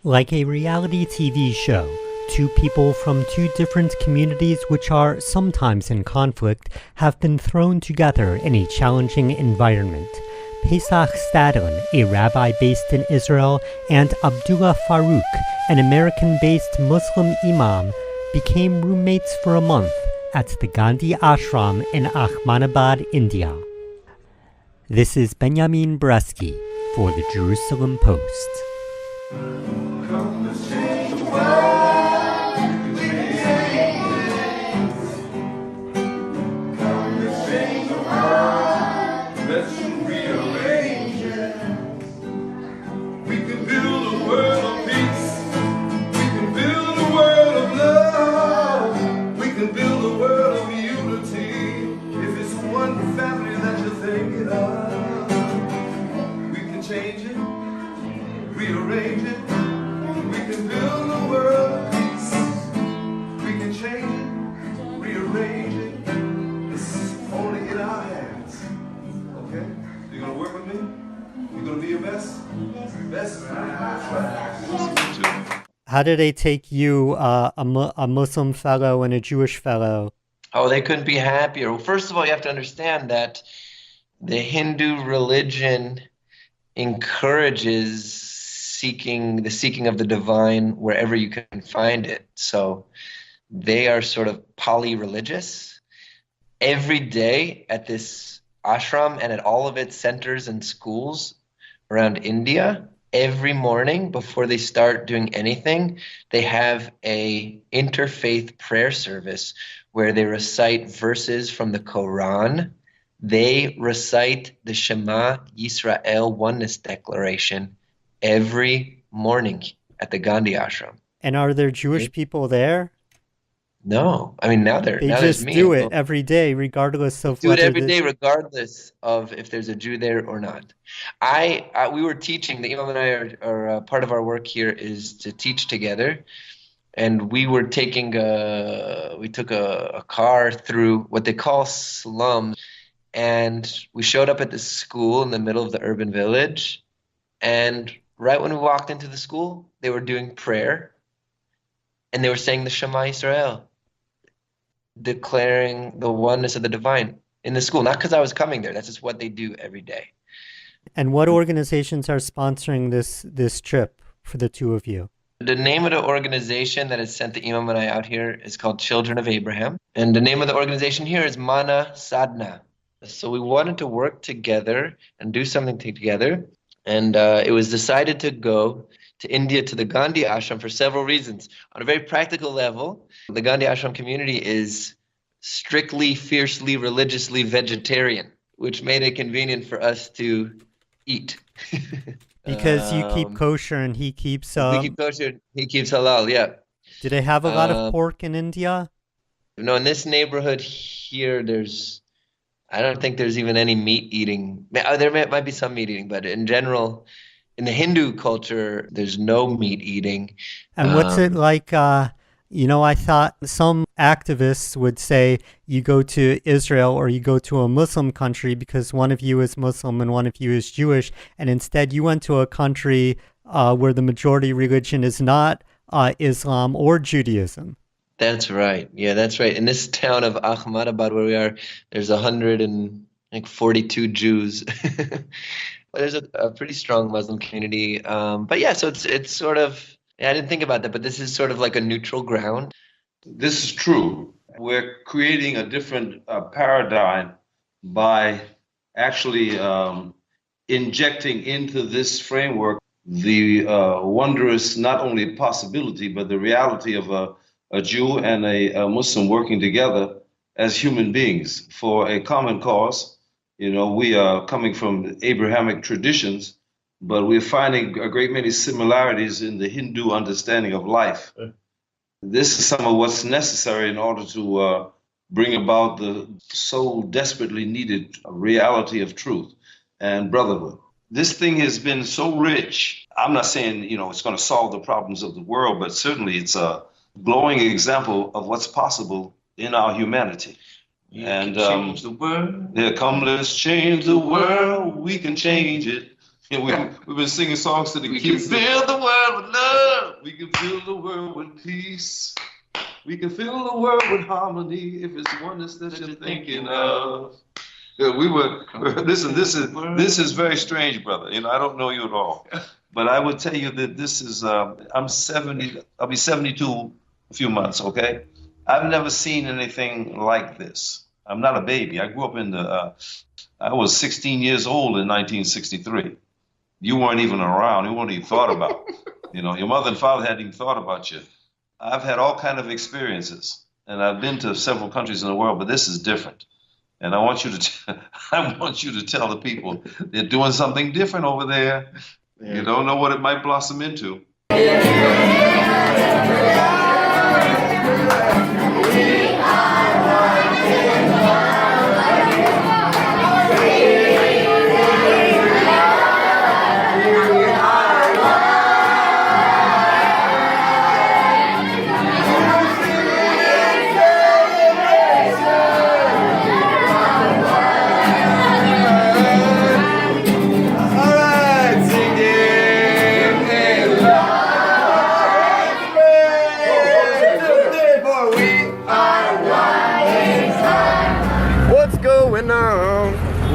Like a reality TV show, two people from two different communities which are sometimes in conflict have been thrown together in a challenging environment. Pesach Stadlin, a rabbi based in Israel, and Abdullah Faaruuq, an American-based Muslim imam, became roommates for a month at the Hindu Ashram in Ahmedabad, India. This is Benjamin Bresky for the Jerusalem Post. Come to change the world, come to change the world, let's rearrange it. We can build a world of peace, we can build a world of love, we can build a world of unity. If it's one family that you're thinking of, we can change it, rearrange it. We can build a world of peace. We can change it, rearrange it. It's only in our hands. Okay? You're gonna work with me? You're gonna be your best? Best? How did they take you, a Muslim fellow and a Jewish fellow? Oh, they couldn't be happier. Well, first of all, you have to understand that the Hindu religion encourages the seeking of the divine wherever you can find it. So they are sort of poly-religious. Every day at this ashram and at all of its centers and schools around India, every morning before they start doing anything, they have a interfaith prayer service where they recite verses from the Quran. They recite the Shema Yisrael Oneness Declaration every morning at the Gandhi Ashram. And are there Jewish people there? No, I mean now They there's just me. do it every day, regardless of Do it whether every day, regardless of if there's a Jew there or not. We were teaching. The Imam and I are part of our work here is to teach together, and we were we took a car through what they call slums, and we showed up at this school in the middle of the urban village, and right when we walked into the school, they were doing prayer, and they were saying the Shema Yisrael, declaring the oneness of the divine in the school. Not because I was coming there. That's just what they do every day. And what organizations are sponsoring this trip for the two of you? The name of the organization that has sent the Imam and I out here is called Children of Abraham. And the name of the organization here is Manav Sadhna. So we wanted to work together and do something together. And it was decided to go to India to the Gandhi Ashram for several reasons. On a very practical level, the Gandhi Ashram community is strictly, fiercely, religiously vegetarian, which made it convenient for us to eat. Because you keep kosher and he keeps... we keep kosher, he keeps halal, yeah. Do they have a lot of pork in India? No, in this neighborhood here, I don't think there's even any meat eating. There might be some meat eating, but in general, in the Hindu culture, there's no meat eating. And what's it like? I thought some activists would say you go to Israel or you go to a Muslim country because one of you is Muslim and one of you is Jewish, and instead you went to a country where the majority religion is not Islam or Judaism. That's right. Yeah, that's right. In this town of Ahmedabad where we are, there's 142 Jews. There's a pretty strong Muslim community. But yeah, so it's sort of, I didn't think about that, but this is sort of like a neutral ground. This is true. We're creating a different paradigm by actually injecting into this framework the wondrous, not only possibility, but the reality of a Jew and a Muslim working together as human beings for a common cause. We are coming from Abrahamic traditions, but we're finding a great many similarities in the Hindu understanding of life. This is some of what's necessary in order to bring about the so desperately needed reality of truth and brotherhood. This thing has been so rich. I'm not saying, it's going to solve the problems of the world, but certainly it's a glowing example of what's possible in our humanity. And change the world. Yeah, come, let's change the world. We can change it. We've been singing songs to the kids. We can build the world with love. We can fill the world with peace. We can fill the world with harmony if it's oneness that you're thinking of. Yeah, listen, this is very strange, brother. You know, I don't know you at all. But I would tell you that this is, I'm 70, I'll be 72 a few months, okay? I've never seen anything like this. I'm not a baby. I grew up I was 16 years old in 1963. You weren't even around. You weren't even thought about. You know, your mother and father hadn't even thought about you. I've had all kind of experiences, and I've been to several countries in the world, but this is different. And I want you to tell the people they're doing something different over there. Yeah. You don't know what it might blossom into.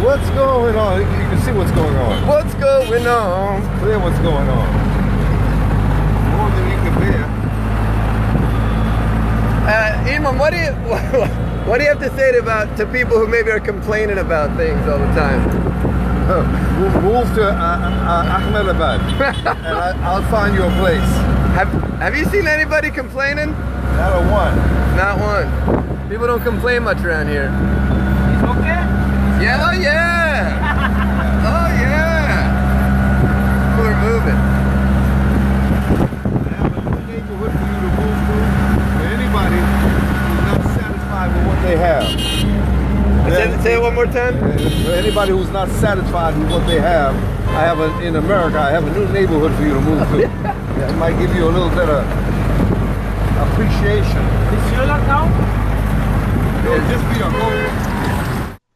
What's going on? You can see what's going on. What's going on? Clear what's going on. More than you can bear. Imam, what do you have to say to people who maybe are complaining about things all the time? Move to Ahmedabad, and I'll find you a place. Have you seen anybody complaining? Not a one. Not one. People don't complain much around here. Okay. Yeah, oh yeah! Oh yeah! People are moving. I have a new neighborhood for you to move to. For anybody who's not satisfied with what they have. Say it one more time. For anybody who's not satisfied with what they have, in America, I have a new neighborhood for you to move to. Yeah, it might give you a little bit of appreciation. Is Sherlock now? It'll just be a whole...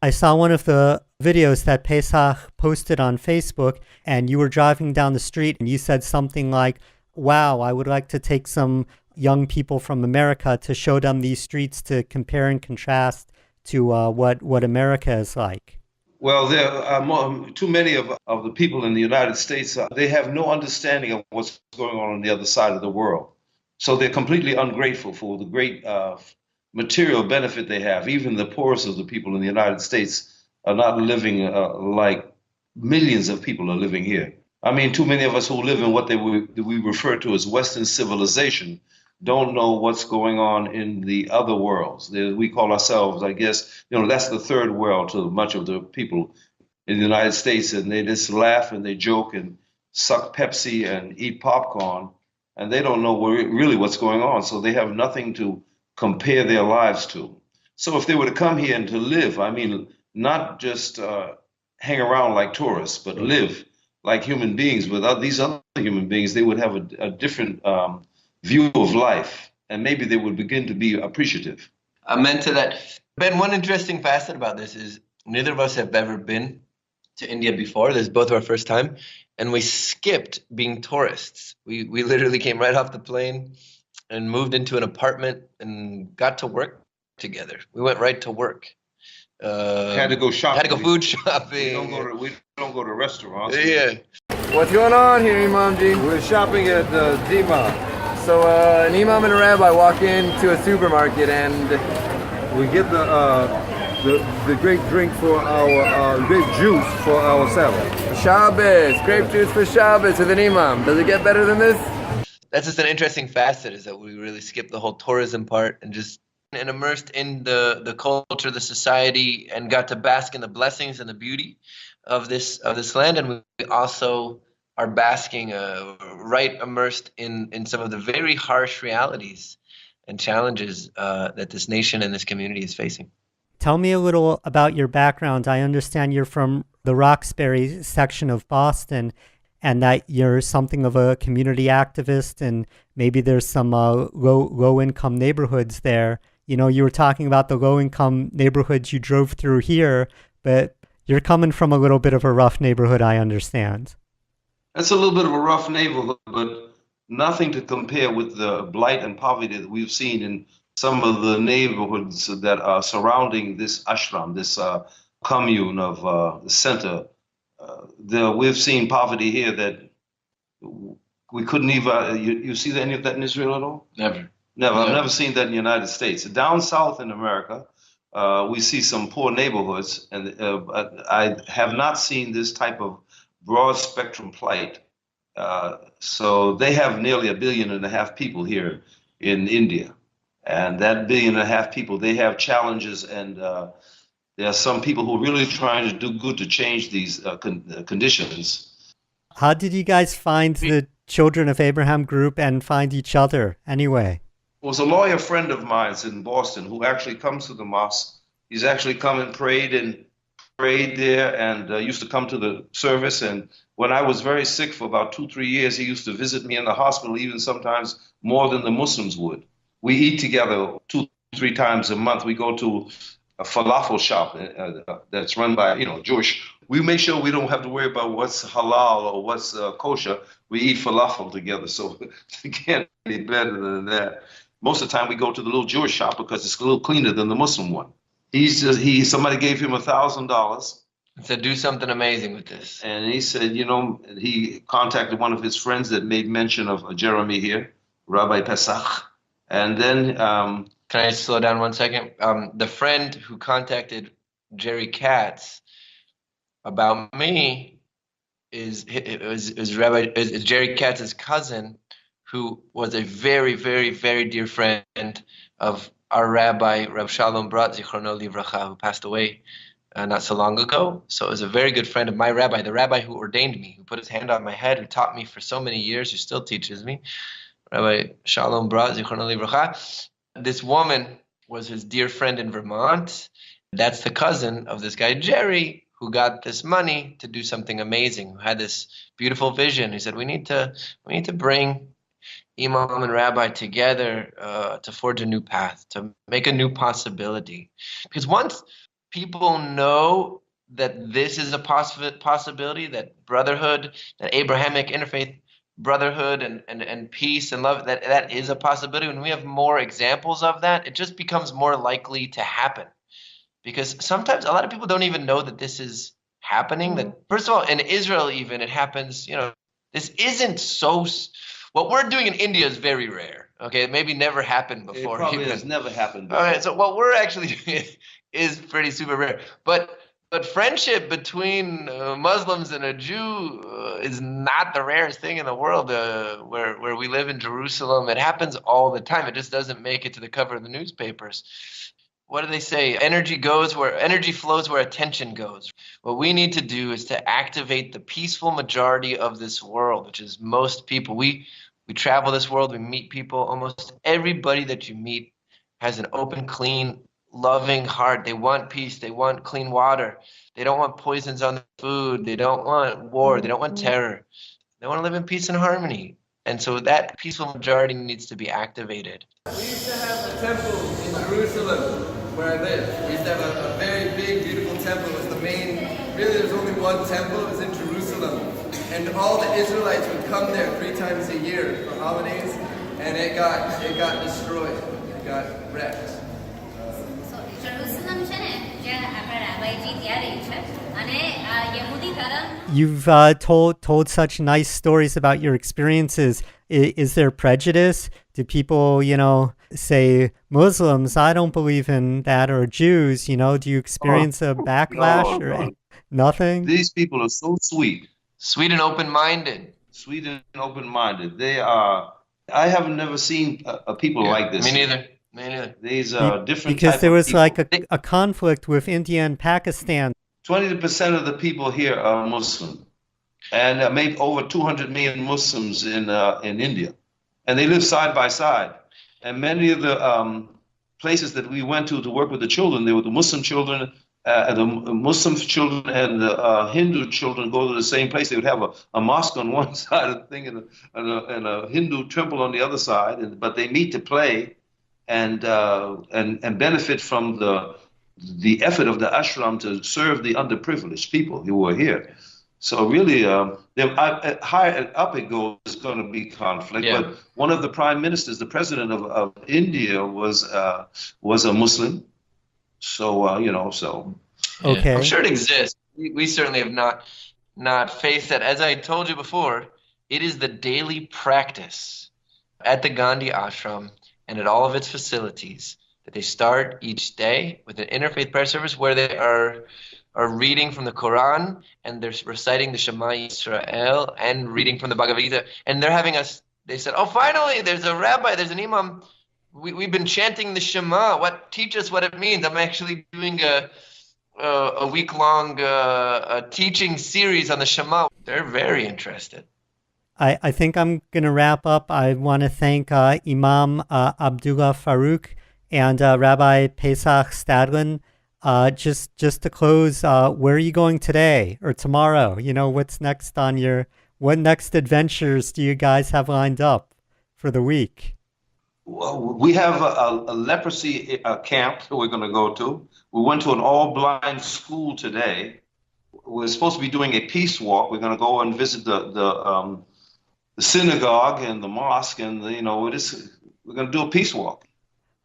I saw one of the videos that Pesach posted on Facebook, and you were driving down the street and you said something like, wow, I would like to take some young people from America to show them these streets to compare and contrast to what America is like. Well, there are too many of the people in the United States, they have no understanding of what's going on the other side of the world. So they're completely ungrateful for the great material benefit they have. Even the poorest of the people in the United States are not living like millions of people are living here. I mean, too many of us who live in what we refer to as Western civilization don't know what's going on in the other worlds. We call ourselves, I guess, that's the third world to much of the people in the United States, and they just laugh and they joke and suck Pepsi and eat popcorn, and they don't know really what's going on. So they have nothing to compare their lives to. So if they were to come here and to live, I mean, not just hang around like tourists, but live like human beings with these other human beings, they would have a different view of life, and maybe they would begin to be appreciative. Amen to that. Ben, one interesting facet about this is neither of us have ever been to India before. This is both our first time, and we skipped being tourists. We literally came right off the plane and moved into an apartment and got to work together. We went right to work. Had to go shopping. Had to go food shopping. We don't go to restaurants. Yeah. What's going on here, Imam G? We're shopping at Dima. So an Imam and a rabbi walk into a supermarket and we get the grape drink for our grape juice for our salad. Shabbos, grape juice for Shabbos with an Imam. Does it get better than this? That's just an interesting facet, is that we really skipped the whole tourism part and just immersed in the culture, the society, and got to bask in the blessings and the beauty of this land. And we also are basking right immersed in some of the very harsh realities and challenges that this nation and this community is facing. Tell me a little about your background. I understand you're from the Roxbury section of Boston, and that you're something of a community activist, and maybe there's some low-income neighborhoods there. You know, you were talking about the low-income neighborhoods you drove through here, but you're coming from a little bit of a rough neighborhood, I understand. That's a little bit of a rough neighborhood, but nothing to compare with the blight and poverty that we've seen in some of the neighborhoods that are surrounding this ashram, this commune of the center. We've seen poverty here that we couldn't even. You see any of that in Israel at all? Never. Never. I've never seen that in the United States. Down south in America, we see some poor neighborhoods, and I have not seen this type of broad spectrum plight. So they have nearly 1.5 billion people here in India. And that 1.5 billion people, they have challenges, and there are some people who are really trying to do good to change these conditions. How did you guys find the Children of Abraham group and find each other anyway? It was a lawyer friend of mine in Boston who actually comes to the mosque. He's actually come and prayed there and used to come to the service. And when I was very sick for about 2-3 years, he used to visit me in the hospital, even sometimes more than the Muslims would. We eat together 2-3 times a month. We go to a falafel shop that's run by, Jewish. We make sure we don't have to worry about what's halal or what's kosher. We eat falafel together, so it can't be better than that. Most of the time we go to the little Jewish shop because it's a little cleaner than the Muslim one. Somebody gave him $1,000. Said, do something amazing with this. And he said, he contacted one of his friends that made mention of Jeremy here, Rabbi Pesach. And then... Can I slow down 1 second? The friend who contacted Jerry Katz about me is Jerry Katz's cousin, who was a very, very, very dear friend of our rabbi, Reb Shalom Brat, Zichrono Livracha, who passed away not so long ago. So it was a very good friend of my rabbi, the rabbi who ordained me, who put his hand on my head, who taught me for so many years, who still teaches me, Rabbi Shalom Brat, Zichrono Livracha. This woman was his dear friend in Vermont. That's the cousin of this guy, Jerry, who got this money to do something amazing, who had this beautiful vision. He said, we need to bring Imam and Rabbi together to forge a new path, to make a new possibility. Because once people know that this is a possibility, that brotherhood, that Abrahamic interfaith brotherhood and peace and love, that is a possibility. When we have more examples of that, it just becomes more likely to happen. Because sometimes a lot of people don't even know that this is happening. That, first of all, in Israel even, it happens, this isn't so... What we're doing in India is very rare. Okay, it maybe never happened before. It probably has never happened before. All right, so what we're actually doing is pretty super rare. But friendship between Muslims and a Jew is not the rarest thing in the world. Where we live in Jerusalem, it happens all the time. It just doesn't make it to the cover of the newspapers. What do they say? Energy flows where attention goes. What we need to do is to activate the peaceful majority of this world, which is most people. We travel this world, we meet people. Almost everybody that you meet has an open, clean, loving heart. They want peace. They want clean water. They don't want poisons on the food. They don't want war. They don't want terror. They want to live in peace and harmony. And so that peaceful majority needs to be activated. We used to have a temple in Jerusalem where I live. We used to have a very big, beautiful temple. It was the main, really there's only one temple. It was in Jerusalem. And all the Israelites would come there 3 times a year for holidays, and it got destroyed. It got wrecked. You've told such nice stories about your experiences. Is there prejudice? Do people, say Muslims, I don't believe in that, or Jews, do you experience a backlash or nothing? These people are so sweet. Sweet and open-minded. Sweet and open-minded. They are, I have never seen people like this. Me neither. These are different because there was people. like a conflict with India and Pakistan. 20% of the people here are Muslim, and maybe over 200 million Muslims in India, and they live side by side. And many of the places that we went to work with the children, they were the Muslim children, and the Muslim children and the Hindu children go to the same place. They would have a mosque on one side of the thing and a Hindu temple on the other side, but they meet to play and benefit from the effort of the ashram to serve the underprivileged people who are here. So really, higher up it goes, is going to be conflict. Yeah. But one of the prime ministers, the president of India, was a Muslim. So so Okay. I'm sure it exists. We certainly have not faced that. As I told you before, it is the daily practice at the Gandhi Ashram and at all of its facilities that they start each day with an interfaith prayer service where they are reading from the Quran, and they're reciting the Shema Yisrael and reading from the Bhagavad Gita. And they're having us, they said, oh, finally, there's a rabbi, there's an imam. We've been chanting the Shema. Teach us what it means. I'm actually doing a week-long teaching series on the Shema. They're very interested. I think I'm going to wrap up. I want to thank Imam Abdullah Faaruuq and Rabbi Pesach Stadlin. Just to close, where are you going today or tomorrow? What's next what next adventures do you guys have lined up for the week? Well, we have a leprosy camp that we're going to go to. We went to an all-blind school today. We're supposed to be doing a peace walk. We're going to go and visit the synagogue and the mosque, and we're going to do a peace walk.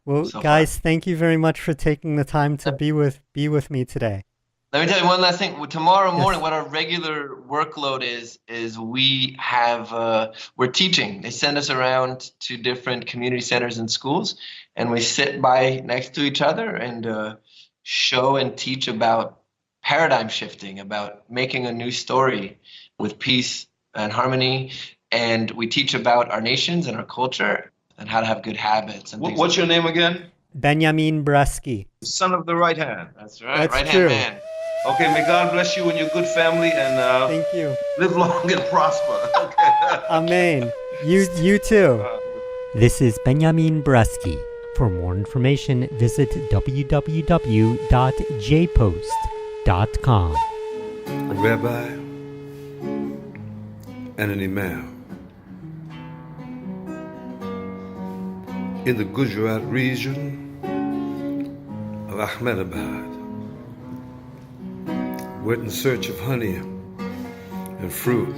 Well, guys, thank you very much for taking the time to be with me today. Let me tell you one last thing. Tomorrow morning, what our regular workload is we're teaching. They send us around to different community centers and schools, and we sit by next to each other and show and teach about paradigm shifting, about making a new story with peace and harmony. And we teach about our nations and our culture and how to have good habits. And what's your name again? Benjamin Bresky. Son of the right hand. That's right. That's right true. hand man. Okay, may God bless you and your good family, and thank you. Live long and prosper. Okay. Amen. You too. This is Benjamin Bresky. For more information, visit www.jpost.com. A rabbi and an imam. In the Gujarat region of Ahmedabad, went in search of honey and fruit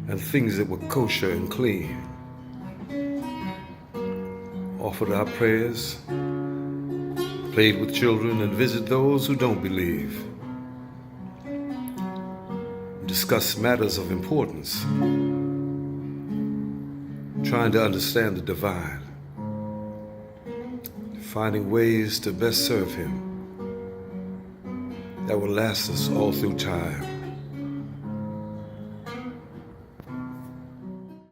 and things that were kosher and clean. Offered our prayers, played with children, and visit those who don't believe. Discuss matters of importance, trying to understand the divine, finding ways to best serve him that will last us all through time.